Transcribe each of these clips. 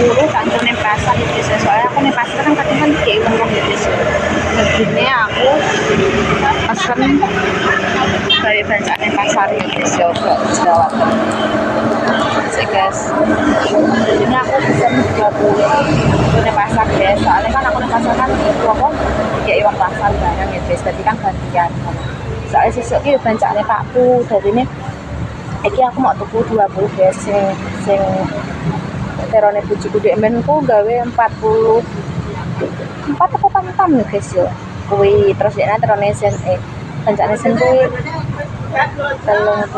20 tak antar ning pasar ya guys. Soalnya aku ning pasar kan kadang kan kayak uang ya guys. Begini aku pesen dari bancaan ning pasar ya guys ya ke Jawa sih guys. Ini aku pesen 20 ning pasar guys. Soalnya kan aku ning pasar kan itu aku kayak uang pasar barang ya guys. Tadi kan gantian. Soalnya sesuk iki bancane Pakku, dadine iki aku mau tuku 20 guys sing terone bojoku dek menku gawe 44 apa pam ya guys yo. Kuwi terus nek terone sen bancane sen kuwi 30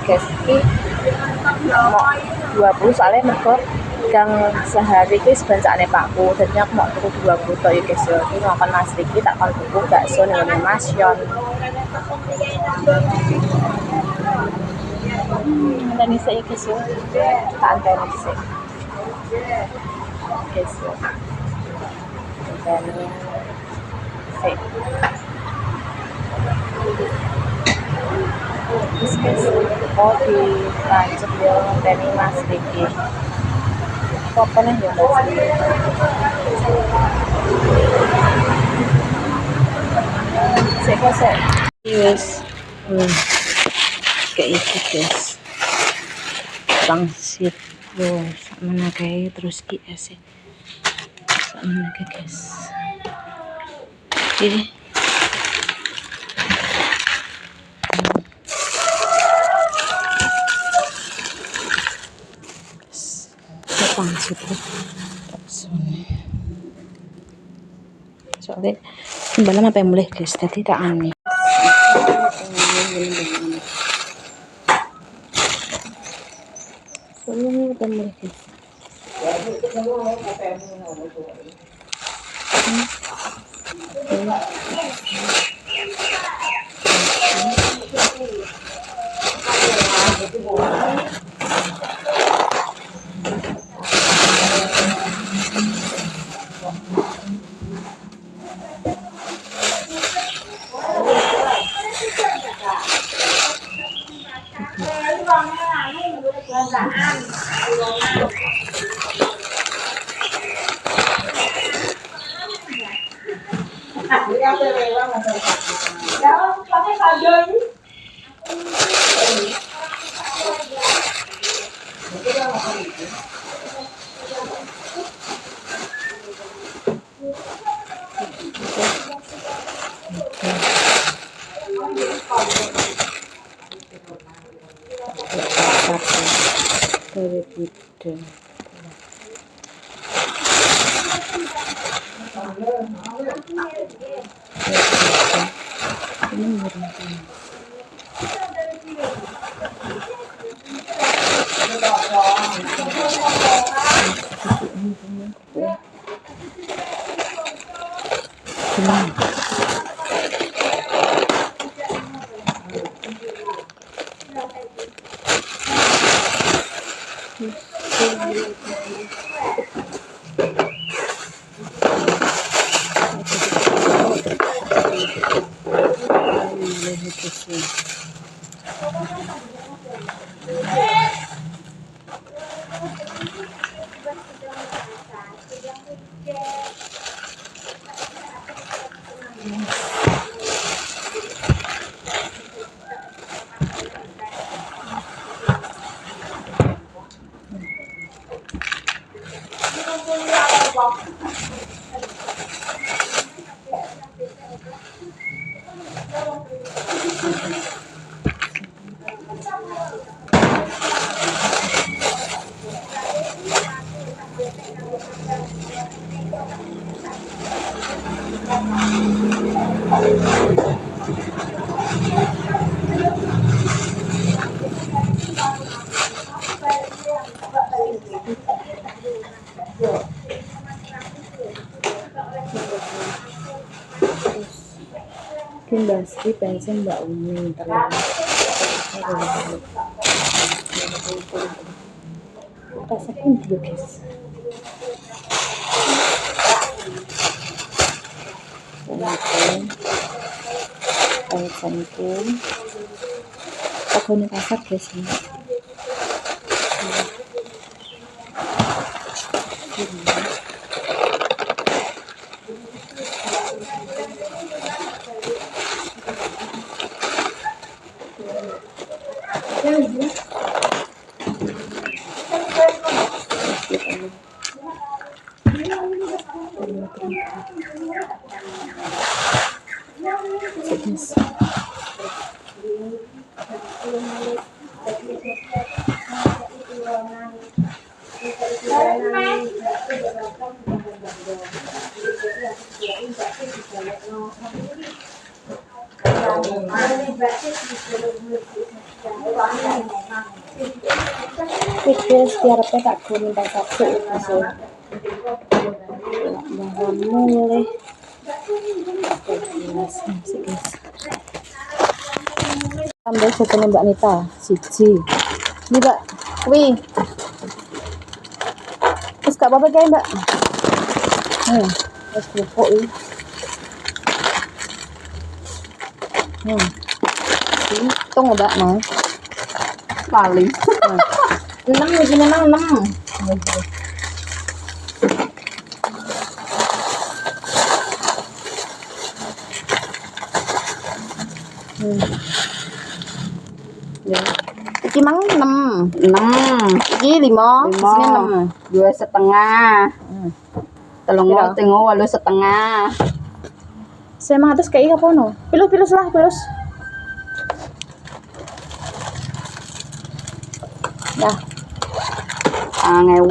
guys. Iki mau 20 soalnya mergo gang sehari kuwi bancane Pakku, dadi aku mau tuku 20 tok ya guys yo. Iki makan Mas Riki tak kon tuku bakso ning Mas Yon. Dan isa guys yo. Tak anteni sih. Guys yo. Dan sih. Guys, kopi lanjut yo dari Mas Riki. Pokoknya ya Mas Riki. Sek. Yes. Kayak gitu guys. Pangsit loh sama kayak terus IS sama kayak guys. Ini pangsit loh soalnya sembala apa yang boleh guys tadi tak aneh. Soalnya apa yang boleh guys. Mbak Sri pensiun Mbak Umi pasakin dulu guys. Assalamualaikum. Aku nih pasar guys. Guys, diharapnya tak gue minta satu itu sih. Jangan mulai. Guys. Ambil sotonya Mbak Nita, siji. Ini Mbak, wih. Terus gak apa-apa kayak Mbak. Terus kerupuk ini. Hitung Mbak mau. Paling. 6 lagi memang 6. Ya. Iki mang 6. Iki 5. Sini 6. 2,5. Telung tengok 8,5. Saya mang atas kayak apa no? Pilus lah. Dah. 5.000.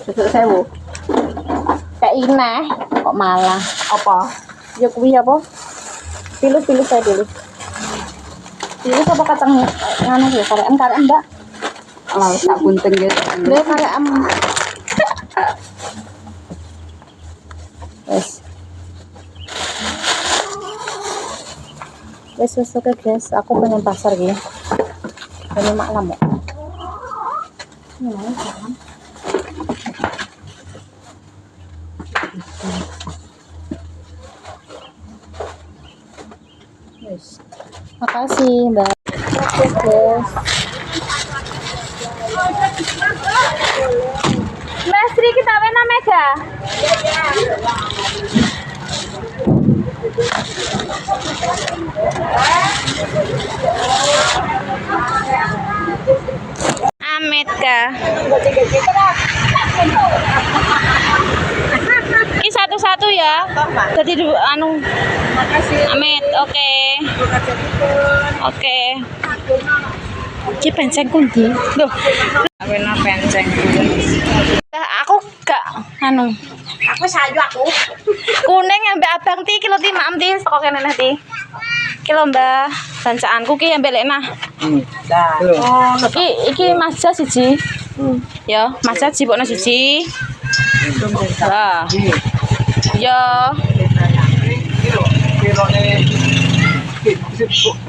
Susuk 1.000. Kayak ini kok malah. Apa? Ya kuwi apa? Pilus saya dulu. Pilus apa kacang nganu ya? Karean Mbak. Lah tak bunting gitu. Dia karean. Wes oke guys, aku pengen pasar gini. Pengen maklum ya. Wes. Makasih Mbak. Oke guys. Mbak Sri kita wena Mega. Amit kah? Ini satu-satu ya. Jadi anu. Amit, oke. Ki penceng kunci. Loh. Awena penceng. Aku gak anu. Aku sayu aku. Kuning ambek abang ti kilo ti maam ti saka kene ti. Kilo Mbah, bancaanku ki ambek lekna. Oh, iki Mazda siji. Ya, Mazda jipokno siji. Lah. Ya. Pilone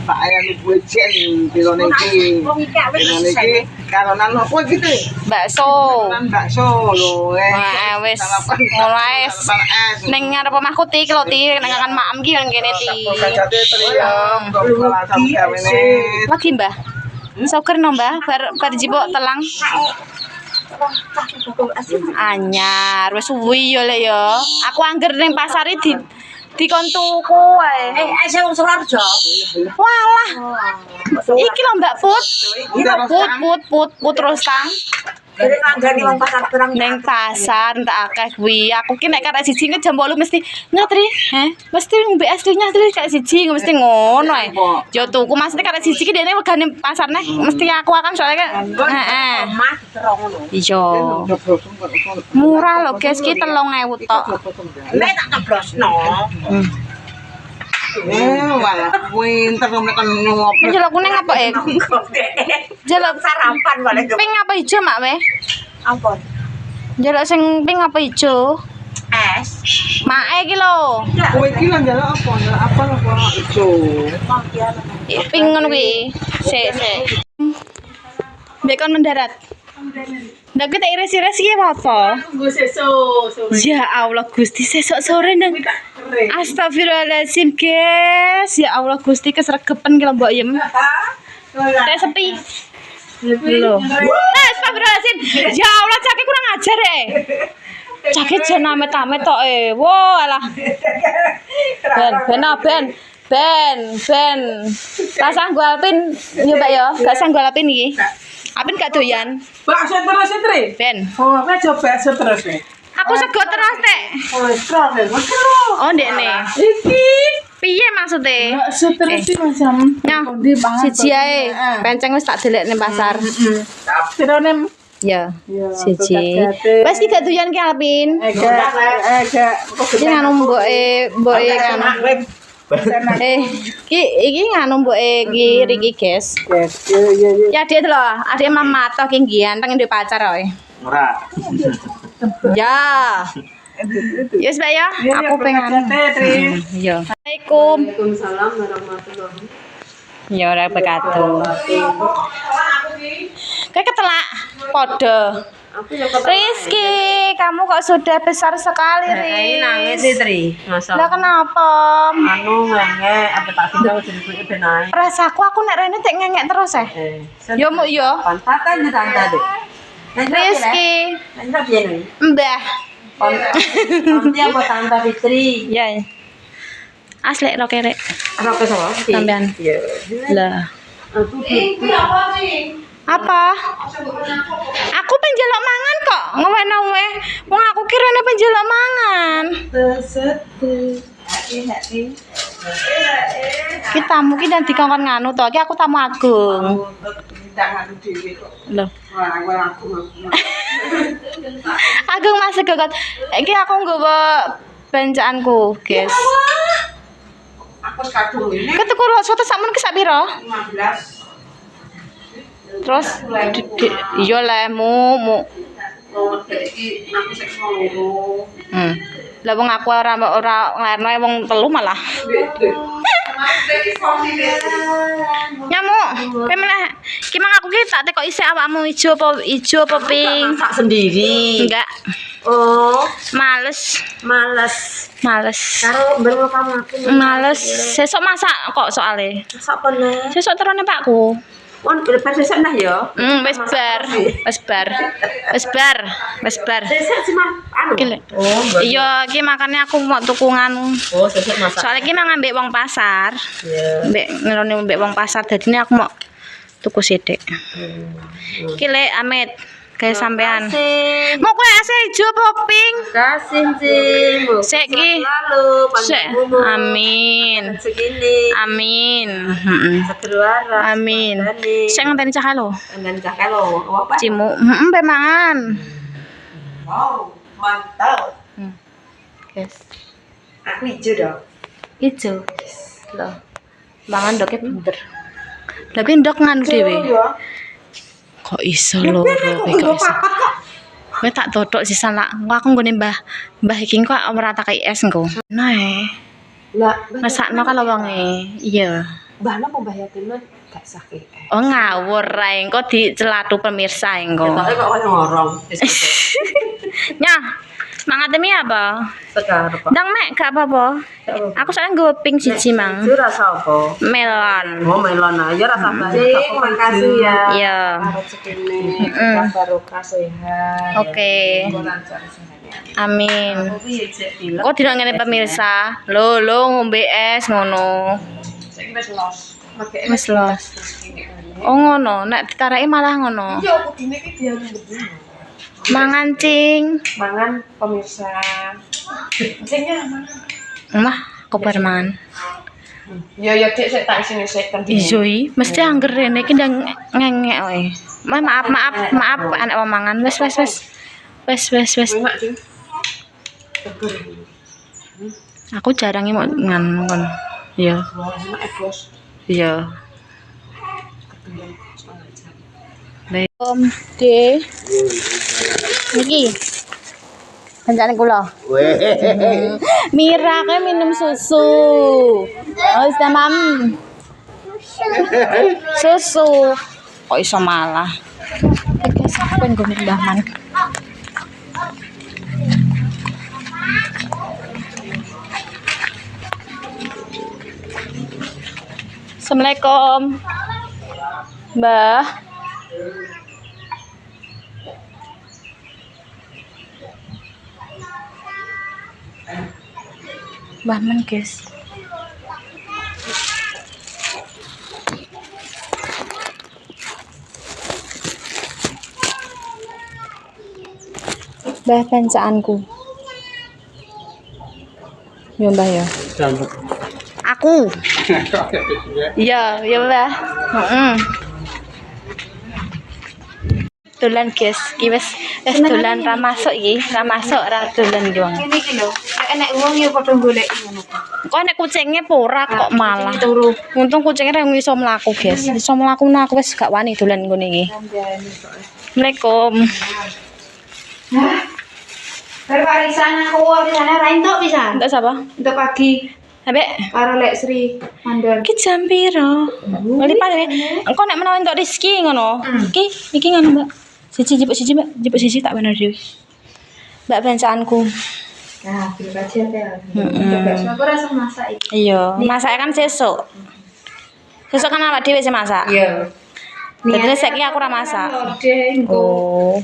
Pak Ayah lu jen pilone iki. Pilone iki karonan apa gitu? Bakso. Bakso lho. Wah, wis mulai ning ngarep omahku ti kilo ti nang kan maem ki nang kene ti. Kacate triyong, kelas kawene. Lagi Mbah. Soker no Mbah, bar jipok telang. Anyar, wis suwi yo lek yo. Aku angger ning pasar iki dikon tuku wae. Sing Surarjo. Walah. Iki lho Mbak Put terus tang. Dari kanggani wong pasar perang Neng pasar entak akeh kuwi. Aku ki nek karek siji jam 8 mesti nyatri. Mesti BS nyatri karek siji mesti ngono ae. Yo tuku maksudnya karek siji ki dene wegane pasar neh mesti aku akan soalnya kan. Heeh. omah terong ngono. Iya. Murah lho guys ki 3.000 tok. Nek tak teblosno. Walah winter nek kon ngopi. Njaluk kuning apa Njaluk Sarapan boleh. pink apa ijo mak we? Ampun. Njaluk sing pink apa ijo? Es. Mae iki lho. Kowe iki lho njaluk apa ijo. Pink ngono kuwi. Sik. Mbek kon mendarat. Ndak kita iris-iris iki apa? Ya Allah Gusti sesuk sore nang. Astagfirullahaladzim guys. Ya Allah Gusti kesregepen ki lho Mbok Yem. Kayak sepi. Loh. Astagfirullahaladzim. Ya Allah, cake kurang ajar Cake jan amit-amit tok Wo alah. Ben. Tak sanggup Alpin nyoba ya. Gak sanggup Alpin iki. Alpin gak doyan. Bakso terus Tri. Ben. Oh, nek coba bakso terus nih. Aku sego terus, Tek. Kolesterol ya, Oh, ndekne. Iki Piye maksudnya? bakso terus sih macam. Nah, siji ae. Penceng wis tak delek ning pasar. Pirone? Ya, Ya, siji. hati-hati. Wes ki gak doyan ki Alpin. Enggak. Iki nganu mboke kan. Iki nganu mboke ki Riki, guys. Yes, yo. Ya dia lho, adik mama toh ki ganteng duwe pacar wae. Ora. Ya. Yes, Mbak ya. Aku pengen. Tri. Iya. Assalamualaikum. Waalaikumsalam warahmatullahi Ya ora begitu. Kayak ketelak podo. Aku ya Rizky, kamu kok sudah besar sekali, Riz. nangis sih Tri. Lah kenapa? Anu ngengek apa tak tinggal jadi benae. Rasaku aku nek rene tek ngengek terus Yo mu yo. Pantakan di tante deh. Rizky, Nanti piye nih? Mbah. Nanti apa tante Fitri? Ya. Asli ro kerek Apa ke sama? sampean. Iya. Lah. Aku Apa? Aku penjelok mangan kok. Ngewe-ngewe. Wong aku kirane penjelok mangan. Ki tamu ki dan dikongkon nganu to. Ki aku tamu agung. Jangan dhewe kok. Loh. Wah, aku. Agung masih gekot. Iki aku nggawa bancaanku, guys. Aku kadung ini Ketuku soto sakmen ki sak pira? 15. Terus iya le mu. Mau iki aku sik ngono. Lah wong aku ora nglerno wong telu malah. Nyamuk, kowe meneh ki mang aku ki tak tekok isih awakmu ijo apa pink? masak sendiri. Enggak, Oh, males. karo mbel kamu aku. Males. Sesuk masak kok soalnya. Masak apa nih? Sesuk terone Pakku. Won lepas besok nah ya. Wis bar. Besok sih mah anu. Gile. Oh, Iya, ki makane aku mau tukungan. Oh, besok masak. Soalnya ki mang ambek wong pasar. Iya. Mbek ngelone mbek wong pasar dadine aku mau tuku sithik. Ki lek Amit gawe sampean. Mau kowe ase ijo apa pink? Kasih sih. Sik ki. Lalu Sik. Amin. Segini. Amin. Heeh. Kedua Amin. Sik ngenteni cah lo. Dan cak kalau apa? Cimu, pe mangan. Wow, mantap. Guys, Aku hijau dong. ijo. Loh. Mangan doke bener. Tapi ndok nganu dhewe. Kok iso loro kowe kok iso. Kowe tak totok sisan lak. Aku nggone Mbah iki kok ora tak es engko. Nah, Lah, masakno kalau wonge. Iya. mbahna pembayaran mah gak sakit. Oh ngawur ae engko dicelatu pemirsa engko. Tapi kok orang ngorong. Nyah, mangatemi apa? Sekarang Pak. Ndang mek gak apa-apa. Aku soalnya nggo pink siji mang. Itu rasa apa? Melon. Oh, melon aja rasa baik. Makasih ya. Iya. Segini barokah sehat. Oke. Lancar semuanya. Amin. Aku piye cek bilang. Kok tidak ngene pemirsa? Lo ngombe es ngono. Sing wis los. Make Wis los. Oh ngono, nek ditareki malah ngono. Iya, aku gini ki dia begini. Mangan cing. Mangan pemirsa. Singnya Mah, kok bar mangan. Ya ya Dek, saya tak sini saya kan. Ijo i, mesti angger rene iki ndang ngengek wae. Maaf anak mangan. Wes. Aku jarang mau nganu kon. Iya. Iya. Om De. Iki. Kancane kula. Mira kae minum susu. Oh, wis Mam. Susu. Kok iso malah. Iki sampean nggo Mbah Man. Assalamualaikum. Mbah. Bahan guys. Bah pencaanku. Yo mbah ya. Aku. Iya, iya mbah. Heeh. Dolan guys, iki wis dolan ra masuk iki, ra masuk ra dolan doang. Ini iki lho, enek wong yo padha golek ngono. Kok nek kucingnya pora kok malah. Untung kucingnya ra iso mlaku, guys. Iso mlaku aku wis gak wani dolan ngene iki. Assalamualaikum. Berparisan aku warisane ra entuk pisan. Entuk sapa? Untuk pagi Ambek karo Lek Sri mandor. iki jam piro? Lipat ya. Engko nek menawa entuk rezeki ngono. Iki ngono, Mbak. Siji jebuk siji, Mbak. Jebuk siji tak bener dhewe. Mbak bencaanku. Nah, terima kasih ya. Coba aku rasa masak iki. Iya, masak kan sesuk. Sesuk kan awak dhewe sing masak. Iya. Dadi saiki aku ora masak. Oh,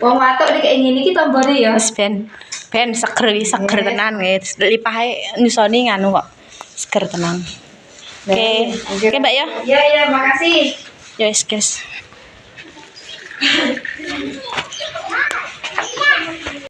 Wong watuk iki kayak ngene iki tombone ya. wis ben seger tenan wis. Lipahe nyusoni nganu kok. Seger tenan. Oke, Mbak ya. Iya, makasih. Ya wis, guys.